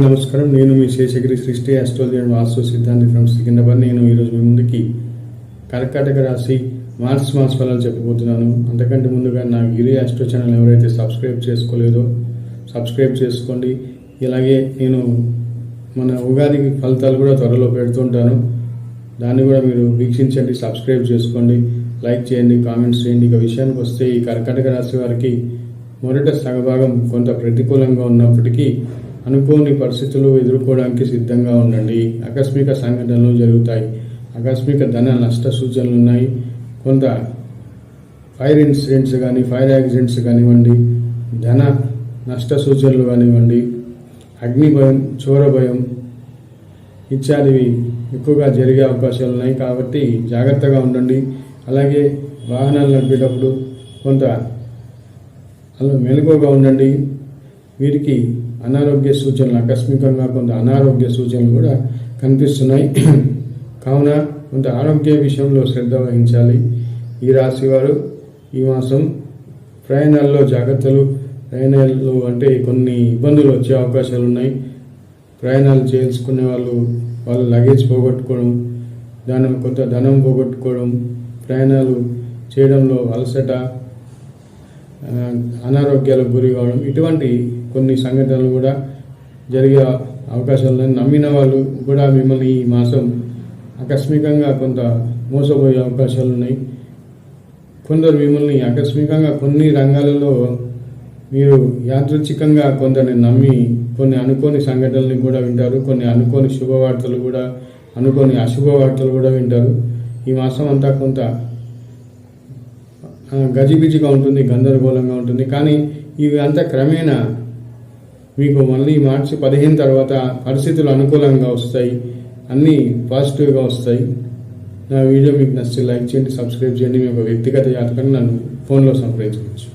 నమస్కారం. నేను మీ శేషగిరి సృష్టి ఆస్ట్రాలజీ అండ్ వాస్తు సిద్ధాంతి ఫ్రమ్ సికింద్రాబాద్. నేను ఈరోజు మీ ముందుకి కర్కాటక రాశి మార్చ్ మాస ఫలాలు చెప్పబోతున్నాను. అంతకంటే ముందుగా నా గిరి ఆస్ట్రో ఛానల్ ఎవరైతే సబ్స్క్రైబ్ చేసుకోలేదో సబ్స్క్రైబ్ చేసుకోండి. ఇలాగే నేను మన ఉగాది ఫలితాలు కూడా త్వరలో పెడుతుంటాను. దాన్ని కూడా మీరు వీక్షించండి, సబ్స్క్రైబ్ చేసుకోండి, లైక్ చేయండి, కామెంట్స్ చేయండి. ఇక విషయానికి వస్తే ఈ కర్కాటక రాశి వారికి మొదట సగభాగం కొంత ప్రతికూలంగా ఉన్నప్పటికీ అనుకోని పరిస్థితులు ఎదుర్కోవడానికి సిద్ధంగా ఉండండి. ఆకస్మిక సంఘటనలు జరుగుతాయి. ఆకస్మిక ధన నష్ట సూచనలు ఉన్నాయి. కొంత ఫైర్ ఇన్సిడెంట్స్ కానీ ఫైర్ యాక్సిడెంట్స్ కానివ్వండి, ధన నష్ట సూచనలు కానివ్వండి, అగ్ని భయం, చోర భయం ఇత్యాదివి ఎక్కువగా జరిగే అవకాశాలు ఉన్నాయి. కాబట్టి జాగ్రత్తగా ఉండండి. అలాగే వాహనాలు నడిపేటప్పుడు కొంత మెలకువగా ఉండండి. వీరికి అనారోగ్య సూచనలు, ఆకస్మికంగా కొంత అనారోగ్య సూచనలు కూడా కనిపిస్తున్నాయి. కావున కొంత ఆరోగ్య విషయంలో శ్రద్ధ వహించాలి. ఈ రాశి వారు ఈ మాసం ప్రయాణాల్లో జాగ్రత్తలు. ప్రయాణాలు అంటే కొన్ని ఇబ్బందులు వచ్చే అవకాశాలు ఉన్నాయి. ప్రయాణాలు చేసుకునే వాళ్ళ లగేజ్ పోగొట్టుకోవడం, కొంత ధనం పోగొట్టుకోవడం, ప్రయాణాలు చేయడంలో అలసట, అనారోగ్యాలకు గురి కావడం, ఇటువంటి కొన్ని సంఘటనలు కూడా జరిగే అవకాశాలు. నమ్మిన వాళ్ళు కూడా మిమ్మల్ని ఈ మాసం ఆకస్మికంగా కొంత మోసపోయే అవకాశాలు ఉన్నాయి. కొందరు మిమ్మల్ని ఆకస్మికంగా కొన్ని రంగాలలో మీరు యాదృచ్ఛికంగా కొందరిని నమ్మి కొన్ని అనుకోని సంఘటనలు కూడా వింటారు. కొన్ని అనుకోని శుభవార్తలు కూడా, అనుకోని అశుభవార్తలు కూడా వింటారు. ఈ మాసం అంతా కొంత గజిబిజిగా ఉంటుంది, గందరగోళంగా ఉంటుంది. కానీ ఇవి అంతా క్రమేణా మీకు మళ్ళీ మార్చి 15 తర్వాత పరిస్థితులు అనుకూలంగా వస్తాయి, అన్నీ పాజిటివ్గా వస్తాయి. నా వీడియో మీకు నచ్చితే లైక్ చేయండి, సబ్స్క్రైబ్ చేయండి. మీ యొక్క వ్యక్తిగత జాతకాన్ని నన్ను ఫోన్లో సంప్రదించవచ్చు.